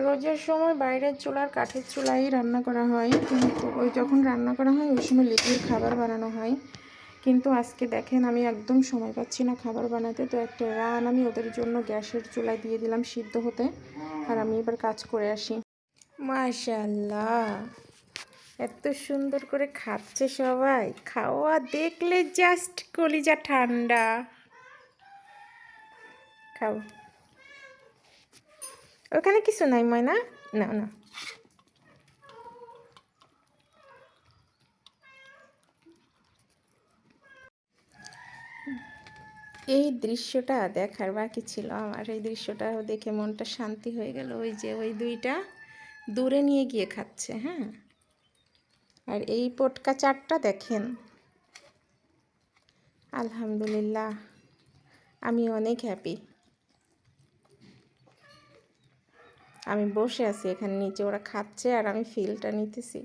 রোজের সময় বাইরের চুলার কাঠের চুলাই রান্না করা হয়, কিন্তু ওই যখন রান্না করা হয় ওই সময় লিকুইড খাবার বানানো হয়। কিন্তু আজকে দেখেন আমি একদম সময় পাচ্ছি না খাবার বানাতে, তো একটা রান আমি ওদের জন্য গ্যাসের চুলায় দিয়ে দিলাম সিদ্ধ হতে। আর আমি এবার কাজ করে আসি। মাশাআল্লাহ, এত সুন্দর করে খাচ্ছে সবাই, খাওয়া দেখলে জাস্ট কলিজা ঠান্ডা। খাও, ওখানে কিছু নাই ময়না, না না। এই দৃশ্যটা দেখার বাকি ছিল আমার, এই দৃশ্যটা দেখে মনটা শান্তি হয়ে গেল। ওই যে ওই দুইটা দূরে নিয়ে গিয়ে খাচ্ছে, হ্যাঁ। আর এই পটকা চারটা দেখেন, আলহামদুলিল্লাহ আমি অনেক হ্যাপি। আমি বসে আছি এখানে নিচে, ওরা খাচ্ছে আর আমি ফিলটা নিতেছি।